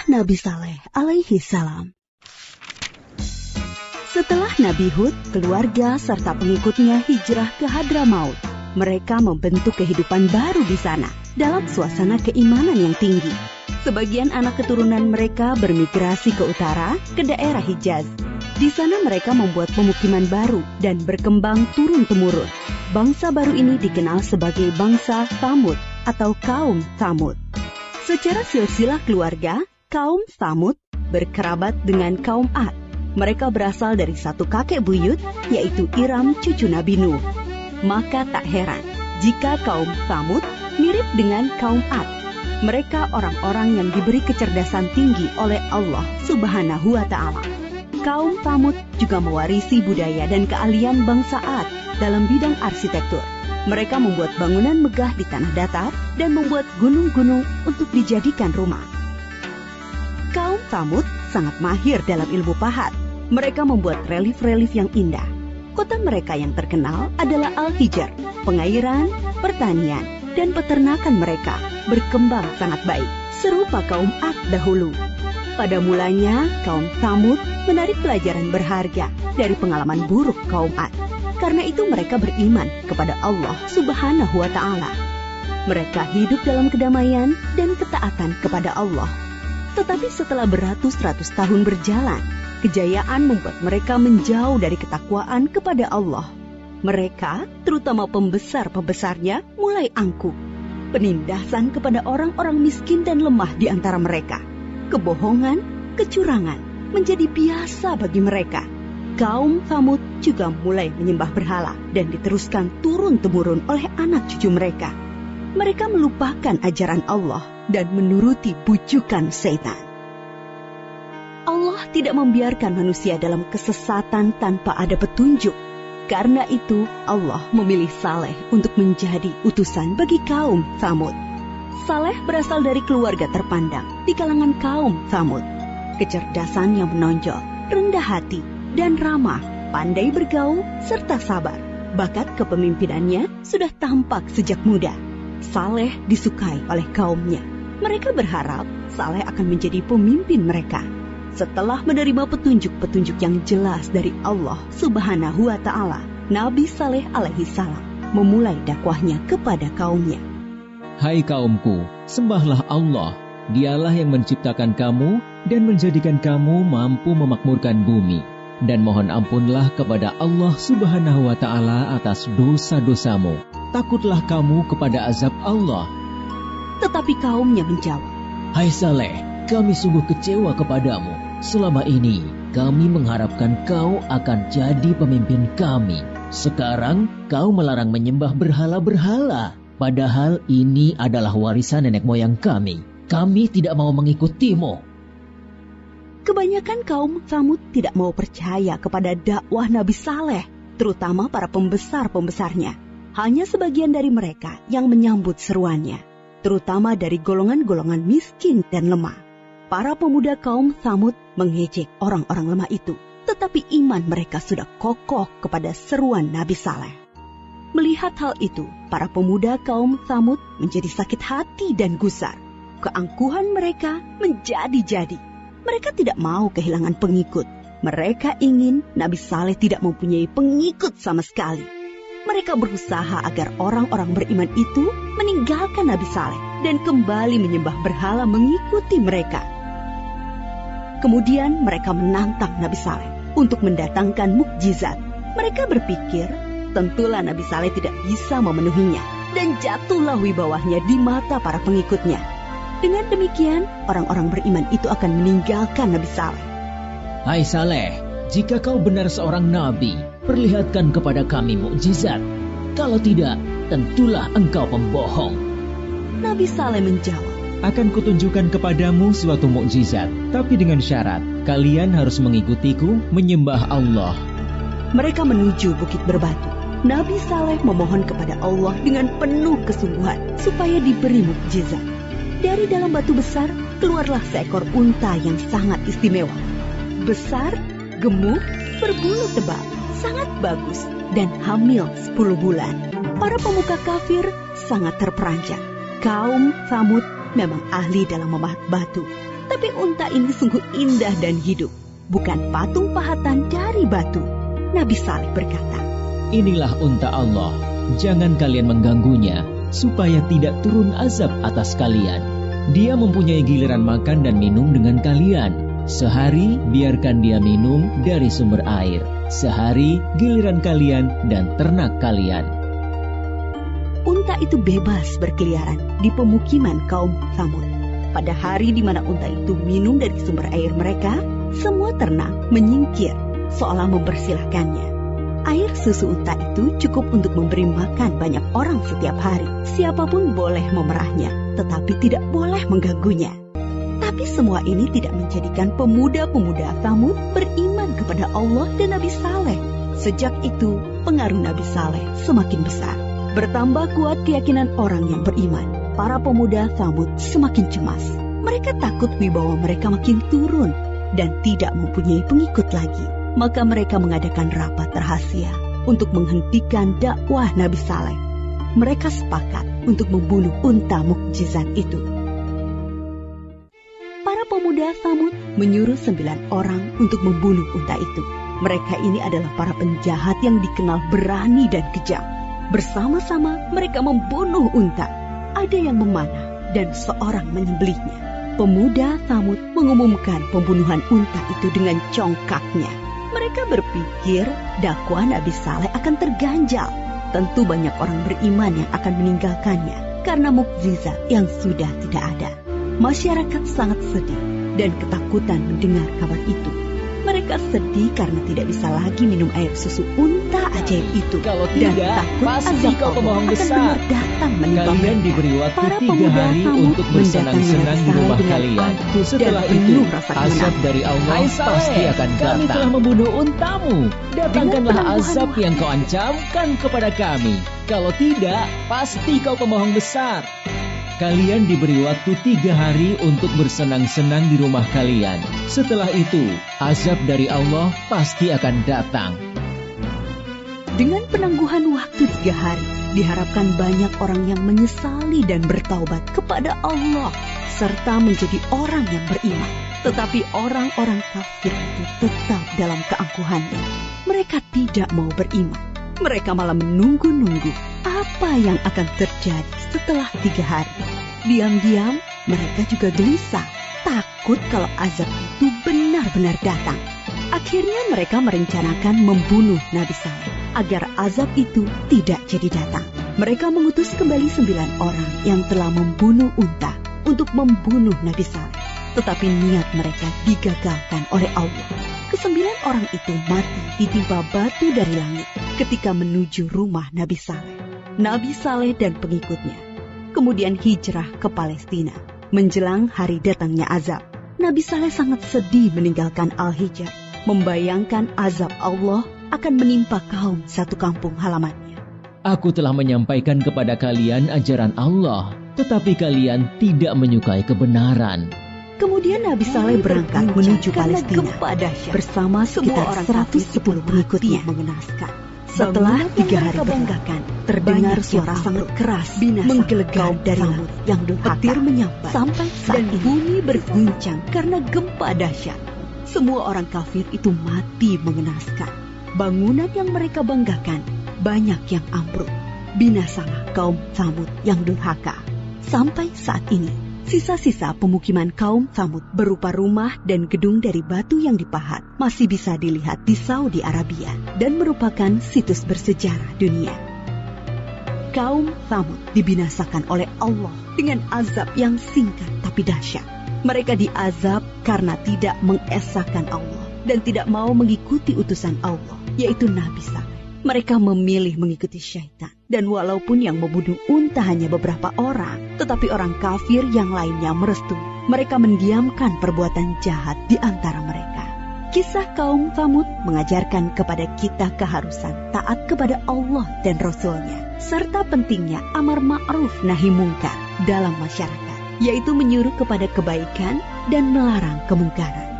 Nabi Saleh alaihi salam. Setelah Nabi Hud, keluarga serta pengikutnya hijrah ke Hadramaut. Mereka membentuk kehidupan baru di sana dalam suasana keimanan yang tinggi. Sebagian anak keturunan mereka bermigrasi ke utara, ke daerah Hijaz. Di sana mereka membuat pemukiman baru dan berkembang turun-temurun. Bangsa baru ini dikenal sebagai bangsa Tsamud atau kaum Tsamud. Secara silsilah keluarga, kaum Tsamud berkerabat dengan kaum Ad. Mereka berasal dari satu kakek buyut, yaitu Iram cucu Nabi Nuh. Maka tak heran jika kaum Tsamud mirip dengan kaum Ad. Mereka orang-orang yang diberi kecerdasan tinggi oleh Allah Subhanahu wa Ta'ala. Kaum Tsamud juga mewarisi budaya dan keahlian bangsa Ad dalam bidang arsitektur. Mereka membuat bangunan megah di tanah datar dan membuat gunung-gunung untuk dijadikan rumah. Kaum Tsamud sangat mahir dalam ilmu pahat. Mereka membuat relief-relief yang indah. Kota mereka yang terkenal adalah Al-Hijr. Pengairan, pertanian, dan peternakan mereka berkembang sangat baik, serupa kaum Ad dahulu. Pada mulanya, kaum Tsamud menarik pelajaran berharga dari pengalaman buruk kaum Ad. Karena itu mereka beriman kepada Allah Subhanahu wa Ta'ala. Mereka hidup dalam kedamaian dan ketaatan kepada Allah. Tetapi setelah beratus-ratus tahun berjalan, kejayaan membuat mereka menjauh dari ketakwaan kepada Allah. Mereka, terutama pembesar-pembesarnya, mulai angkuh. Penindasan kepada orang-orang miskin dan lemah di antara mereka. Kebohongan, kecurangan menjadi biasa bagi mereka. Kaum Tsamud juga mulai menyembah berhala dan diteruskan turun-temurun oleh anak cucu mereka. Mereka melupakan ajaran Allah dan menuruti bujukan setan. Allah tidak membiarkan manusia dalam kesesatan tanpa ada petunjuk. Karena itu, Allah memilih Saleh untuk menjadi utusan bagi kaum Tsamud. Saleh berasal dari keluarga terpandang di kalangan kaum Tsamud. Kecerdasan yang menonjol, rendah hati, dan ramah, pandai bergaul, serta sabar. Bakat kepemimpinannya sudah tampak sejak muda. Saleh disukai oleh kaumnya. Mereka berharap Saleh akan menjadi pemimpin mereka. Setelah menerima petunjuk-petunjuk yang jelas dari Allah Subhanahu wa Ta'ala, Nabi Saleh alaihi salam memulai dakwahnya kepada kaumnya. Hai kaumku, sembahlah Allah. Dialah yang menciptakan kamu dan menjadikan kamu mampu memakmurkan bumi. Dan mohon ampunlah kepada Allah Subhanahu wa Ta'ala atas dosa-dosamu. Takutlah kamu kepada azab Allah. Tetapi kaumnya menjawab, Hai Saleh, kami sungguh kecewa kepadamu. Selama ini, kami mengharapkan kau akan jadi pemimpin kami. Sekarang, kau melarang menyembah berhala-berhala. Padahal ini adalah warisan nenek moyang kami. Kami tidak mau mengikutimu. Kebanyakan kaum Tsamud tidak mau percaya kepada dakwah Nabi Saleh, terutama para pembesar-pembesarnya. Hanya sebagian dari mereka yang menyambut seruannya, terutama dari golongan-golongan miskin dan lemah. Para pemuda kaum Tsamud mengejek orang-orang lemah itu, tetapi iman mereka sudah kokoh kepada seruan Nabi Saleh. Melihat hal itu, para pemuda kaum Tsamud menjadi sakit hati dan gusar. Keangkuhan mereka menjadi-jadi. Mereka tidak mau kehilangan pengikut. Mereka ingin Nabi Saleh tidak mempunyai pengikut sama sekali. Mereka berusaha agar orang-orang beriman itu meninggalkan Nabi Saleh dan kembali menyembah berhala mengikuti mereka. Kemudian mereka menantang Nabi Saleh untuk mendatangkan mukjizat. Mereka berpikir tentulah Nabi Saleh tidak bisa memenuhinya dan jatuhlah wibawahnya di mata para pengikutnya. Dengan demikian, orang-orang beriman itu akan meninggalkan Nabi Saleh. Hai Saleh, jika kau benar seorang nabi, perlihatkan kepada kami mukjizat. Kalau tidak, tentulah engkau pembohong. Nabi Saleh menjawab, Akan kutunjukkan kepadamu suatu mukjizat, tapi dengan syarat, kalian harus mengikutiku menyembah Allah. Mereka menuju Bukit Berbatu. Nabi Saleh memohon kepada Allah dengan penuh kesungguhan supaya diberi mukjizat. Dari dalam batu besar, keluarlah seekor unta yang sangat istimewa. Besar, gemuk, berbulu tebal, sangat bagus, dan hamil 10 bulan. Para pemuka kafir sangat terperanjat. Kaum Tsamud memang ahli dalam memahat batu. Tapi unta ini sungguh indah dan hidup, bukan patung pahatan dari batu. Nabi Saleh berkata, Inilah unta Allah, jangan kalian mengganggunya, supaya tidak turun azab atas kalian. Dia mempunyai giliran makan dan minum dengan kalian. Sehari biarkan dia minum dari sumber air. Sehari giliran kalian dan ternak kalian. Unta itu bebas berkeliaran di pemukiman kaum Tsamud. Pada hari di mana unta itu minum dari sumber air mereka, semua ternak menyingkir seolah mempersilahkannya. Air susu unta itu cukup untuk memberi makan banyak orang setiap hari. Siapapun boleh memerahnya, tetapi tidak boleh mengganggunya. Tapi semua ini tidak menjadikan pemuda-pemuda Tsamud beriman kepada Allah dan Nabi Saleh. Sejak itu, pengaruh Nabi Saleh semakin besar. Bertambah kuat keyakinan orang yang beriman. Para pemuda Tsamud semakin cemas. Mereka takut wibawa mereka makin turun dan tidak mempunyai pengikut lagi. Maka mereka mengadakan rapat rahasia untuk menghentikan dakwah Nabi Saleh. Mereka sepakat untuk membunuh unta mukjizat itu. Para pemuda Tsamud menyuruh 9 orang untuk membunuh unta itu. Mereka ini adalah para penjahat yang dikenal berani dan kejam. Bersama-sama mereka membunuh unta. Ada yang memanah dan seorang menyembelihnya. Pemuda Tsamud mengumumkan pembunuhan unta itu dengan congkaknya. Mereka berpikir dakwah Nabi Saleh akan terganjal. Tentu banyak orang beriman yang akan meninggalkannya karena mukjizat yang sudah tidak ada. Masyarakat sangat sedih dan ketakutan mendengar kabar itu. Mereka sedih karena tidak bisa lagi minum air susu unta ajaib itu. Kalau dan tidak, takut pasti kau pembohong besar. Datang menimpa Kalian mereka. diberi waktu Para 3 pemuda hari Tsamud untuk bersenang-senang di rumah dengan kalian. angkuh Setelah dan itu, penuh rasa azab kemenangan. dari Allah Hai Saleh, pasti akan kami datang. telah membunuh untamu. Datangkanlah penangguhan azab waktu. yang kau ancamkan kepada kami. Kalau tidak, pasti kau pembohong besar. Kalian diberi waktu 3 hari untuk bersenang-senang di rumah kalian. Setelah itu, azab dari Allah pasti akan datang. Dengan penangguhan waktu 3 hari, diharapkan banyak orang yang menyesali dan bertaubat kepada Allah, serta menjadi orang yang beriman. Tetapi orang-orang kafir itu tetap dalam keangkuhannya. Mereka tidak mau beriman. Mereka malah menunggu-nunggu apa yang akan terjadi setelah 3 hari. Diam-diam, mereka juga gelisah, takut kalau azab itu benar-benar datang. Akhirnya mereka merencanakan membunuh Nabi Saleh agar azab itu tidak jadi datang. Mereka mengutus kembali 9 orang yang telah membunuh unta untuk membunuh Nabi Saleh. Tetapi niat mereka digagalkan oleh Allah. Ke-9 orang itu mati ditimpa batu dari langit ketika menuju rumah Nabi Saleh. Nabi Saleh dan pengikutnya kemudian hijrah ke Palestina. Menjelang hari datangnya azab, Nabi Saleh sangat sedih meninggalkan Al-Hijr, membayangkan azab Allah akan menimpa kaum satu kampung halamannya. Aku telah menyampaikan kepada kalian ajaran Allah, tetapi kalian tidak menyukai kebenaran. Kemudian Nabi Saleh berangkat menuju Palestina bersama sekitar 110 pengikutnya. Mengenaskan. Setelah 3 hari berlalu, terdengar suara sangat keras menggelegar dari langit yang petir menyambar sampai saat ini bumi berguncang karena gempa dahsyat. Semua orang kafir itu mati mengenaskan. Bangunan yang mereka banggakan banyak yang ambruk. Binasalah kaum Tsamud yang durhaka. Sampai saat ini, sisa-sisa pemukiman kaum Tsamud berupa rumah dan gedung dari batu yang dipahat masih bisa dilihat di Saudi Arabia dan merupakan situs bersejarah dunia. Kaum Tsamud dibinasakan oleh Allah dengan azab yang singkat tapi dahsyat. Mereka diazab karena tidak mengesahkan Allah dan tidak mau mengikuti utusan Allah, yaitu Nabi Saleh. Mereka memilih mengikuti syaitan. Dan walaupun yang membunuh unta hanya beberapa orang, tetapi orang kafir yang lainnya merestui. Mereka mendiamkan perbuatan jahat di antara mereka. Kisah kaum Tsamud mengajarkan kepada kita keharusan taat kepada Allah dan Rasul-Nya, serta pentingnya amar ma'ruf nahi mungkar dalam masyarakat, yaitu menyuruh kepada kebaikan dan melarang kemungkaran.